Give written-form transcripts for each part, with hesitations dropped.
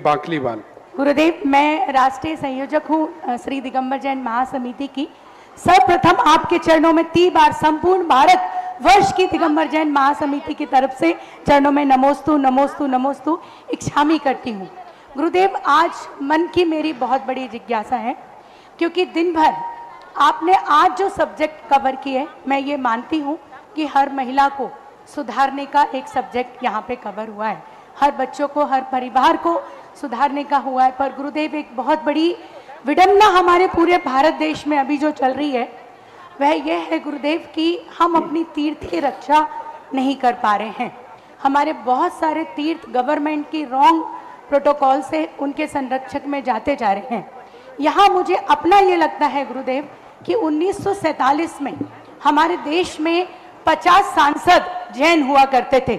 बाकलीवाल। गुरुदेव, मैं राष्ट्रीय संयोजक हूँ श्री दिगंबर जैन महासमिति की। सर्वप्रथम आपके चरणों में 3 बार संपूर्ण भारत वर्ष की दिगंबर जैन महासमिति की तरफ से चरणों में नमोस्तु नमोस्तु नमोस्तु इच्छामी करती हूँ। गुरुदेव, आज मन की मेरी बहुत बड़ी जिज्ञासा है, क्योंकि दिन भर आपने आज जो सब्जेक्ट कवर किए, मैं ये मानती हूँ कि हर महिला को सुधारने का एक सब्जेक्ट यहाँ पे कवर हुआ है, हर बच्चों को, हर परिवार को सुधारने का हुआ है। पर गुरुदेव, एक बहुत बड़ी विडंबना हमारे पूरे भारत देश में अभी जो चल रही है वह यह है गुरुदेव कि हम अपनी तीर्थ की रक्षा नहीं कर पा रहे हैं। हमारे बहुत सारे तीर्थ गवर्नमेंट की रॉन्ग प्रोटोकॉल से उनके संरक्षक में जाते जा रहे हैं। यहाँ मुझे अपना ये लगता है गुरुदेव कि 1947 में हमारे देश में 50 सांसद जैन हुआ करते थे,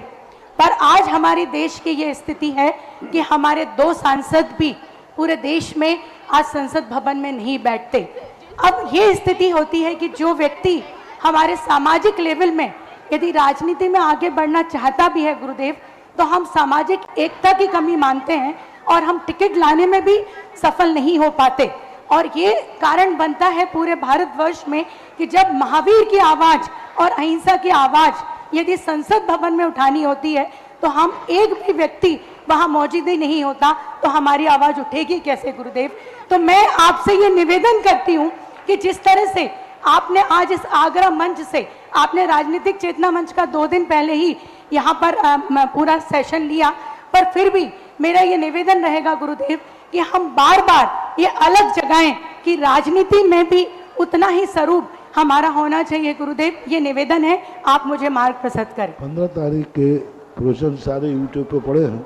पर आज हमारे देश की ये स्थिति है कि हमारे 2 सांसद भी पूरे देश में आज संसद भवन में नहीं बैठते। अब ये स्थिति होती है कि जो व्यक्ति हमारे सामाजिक लेवल में यदि राजनीति में आगे बढ़ना चाहता भी है गुरुदेव, तो हम सामाजिक एकता की कमी मानते हैं और हम टिकट लाने में भी सफल नहीं हो पाते। और ये कारण बनता है पूरे भारतवर्ष में कि जब महावीर की आवाज और अहिंसा की आवाज यदि संसद भवन में उठानी होती है तो हम एक भी व्यक्ति वहां मौजूद ही नहीं होता, तो हमारी आवाज उठेगी कैसे गुरुदेव। तो मैं आपसे ये निवेदन करती हूँ कि जिस तरह से आपने आज इस आगरा मंच से आपने राजनीतिक चेतना मंच का 2 दिन पहले ही यहाँ पर पूरा सेशन लिया, पर फिर भी मेरा ये निवेदन रहेगा गुरुदेव कि हम बार बार ये अलग जगाएं कि राजनीति में भी उतना ही स्वरूप हमारा होना चाहिए। गुरुदेव, ये निवेदन है, आप मुझे मार्ग प्रशस्त करें। 15 तारीख के प्रवचन सारे यूट्यूब पे पड़े हैं।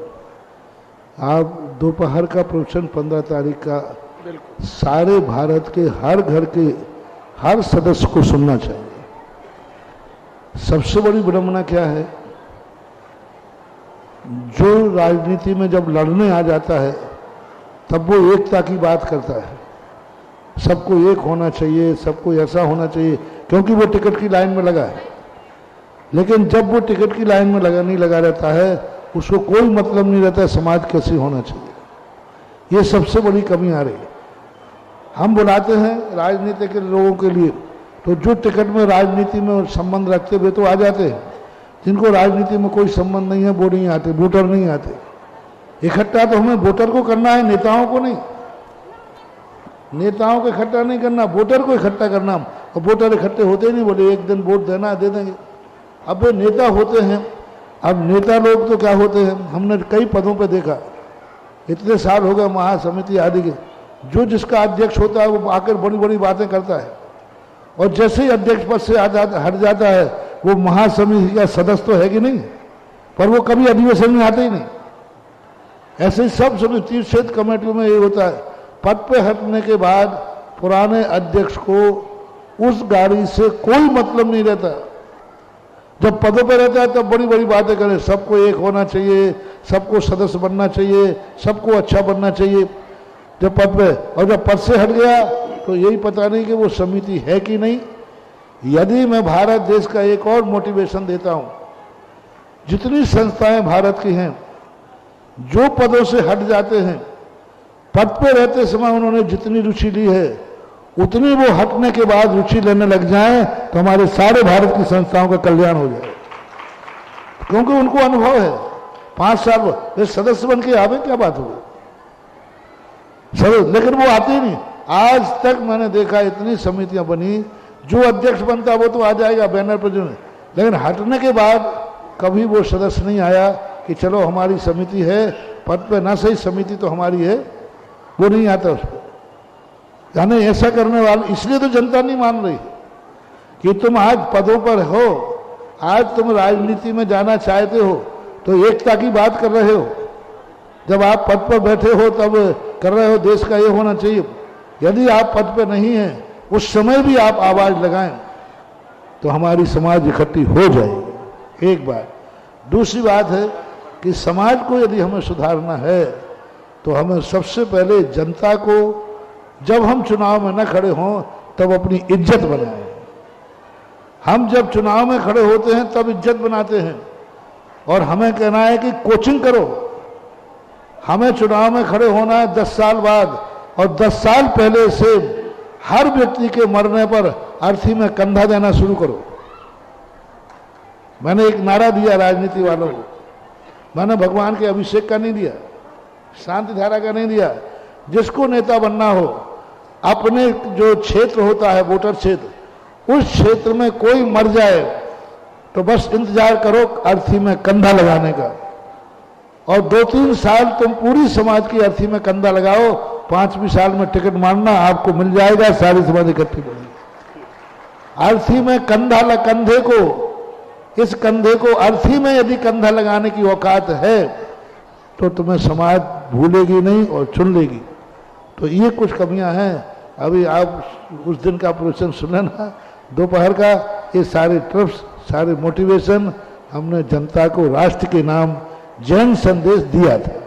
आप दोपहर का प्रवचन 15 तारीख का सारे भारत के हर घर के हर सदस्य को सुनना चाहिए। सबसे बड़ी विडंबना क्या है, जो राजनीति में जब लड़ने आ जाता है तब वो एकता की बात करता है, सबको एक होना चाहिए, सबको ऐसा होना चाहिए, क्योंकि वो टिकट की लाइन में लगा है। लेकिन जब वो टिकट की लाइन में नहीं लगा रहता है, उसको कोई मतलब नहीं रहता है समाज कैसे होना चाहिए। ये सबसे बड़ी कमी आ रही है। हम बुलाते हैं राजनीति के लोगों के लिए, तो जो टिकट में राजनीति में संबंध रखते हुए तो आ जाते हैं, जिनको राजनीति में कोई संबंध नहीं है वो नहीं आते, वोटर नहीं आते। इकट्ठा तो हमें वोटर को करना है, नेताओं को नहीं। नेताओं को इकट्ठा नहीं करना, वोटर को इकट्ठा करना। और वोटर इकट्ठे होते नहीं, बोले एक दिन वोट देना दे देंगे। अब वे नेता होते हैं। अब नेता लोग तो क्या होते हैं, हमने कई पदों पे देखा, इतने साल हो गए महासमिति आदि के, जो जिसका अध्यक्ष होता है वो आकर बड़ी बड़ी बातें करता है, और जैसे ही अध्यक्ष पद से हट जाता है वो महासमिति का सदस्य तो है कि नहीं, पर वो कभी अधिवेशन में आते ही नहीं। ऐसे ही सब समिति क्षेत्र कमेटियों में ये होता है, पद पे हटने के बाद पुराने अध्यक्ष को उस गाड़ी से कोई मतलब नहीं रहता। जब पदों पे रहता है तब बड़ी बड़ी बातें करें, सबको एक होना चाहिए, सबको सदस्य बनना चाहिए, सबको अच्छा बनना चाहिए। जब पद पे, और जब पद से हट गया तो यही पता नहीं कि वो समिति है कि नहीं। यदि मैं भारत देश का एक और मोटिवेशन देता हूं, जितनी संस्थाएं भारत की हैं जो पदों से हट जाते हैं, पद पे रहते समय उन्होंने जितनी रुचि ली है उतनी वो हटने के बाद रुचि लेने लग जाएं तो हमारे सारे भारत की संस्थाओं का कल्याण हो जाए, क्योंकि उनको अनुभव है। 5 साल वे सदस्य बन के आवे, क्या बात होगी सर, लेकिन वो आते ही नहीं। आज तक मैंने देखा इतनी समितियां बनी, जो अध्यक्ष बनता वो तो आ जाएगा बैनर पर, जो नहीं, लेकिन हटने के बाद कभी वो सदस्य नहीं आया कि चलो हमारी समिति है, पद पे ना सही समिति तो हमारी है, वो नहीं आता उस पर। यानी ऐसा करने वाले, इसलिए तो जनता नहीं मान रही कि तुम आज पदों पर हो, आज तुम राजनीति में जाना चाहते हो तो एकता की बात कर रहे हो। जब आप पद पर बैठे हो तब कर रहे हो देश का ये होना चाहिए। यदि आप पद पर नहीं हैं, उस समय भी आप आवाज लगाएं तो हमारी समाज इकट्ठी हो जाएगी। एक बात। दूसरी बात है कि समाज को यदि हमें सुधारना है तो हमें सबसे पहले जनता को, जब हम चुनाव में न खड़े हों तब अपनी इज्जत बनाएं। हम जब चुनाव में खड़े होते हैं तब इज्जत बनाते हैं, और हमें कहना है कि कोचिंग करो, हमें चुनाव में खड़े होना है 10 साल बाद, और 10 साल पहले से हर व्यक्ति के मरने पर अर्थी में कंधा देना शुरू करो। मैंने एक नारा दिया राजनीति वालों को, मैंने भगवान के अभिषेक का नहीं दिया, शांति धारा का नहीं दिया। जिसको नेता बनना हो, अपने जो क्षेत्र होता है वोटर क्षेत्र, उस क्षेत्र में कोई मर जाए तो बस इंतजार करो अर्थी में कंधा लगाने का, और 2-3 साल तुम पूरी समाज की अर्थी में कंधा लगाओ, 5वीं साल में टिकट मारना, आपको मिल जाएगा, सारी समाज इकट्ठी बढ़ेगी। अर्थी में कंधा कंधे को, इस कंधे को अर्थी में यदि कंधा लगाने की औकात है तो तुम्हें समाज भूलेगी नहीं और चुन लेगी। तो ये कुछ कमियां हैं। अभी आप उस दिन का प्रवचन सुने ना, दोपहर का, ये सारे ट्रिप्स, सारे मोटिवेशन हमने जनता को राष्ट्र के नाम जन संदेश दिया था।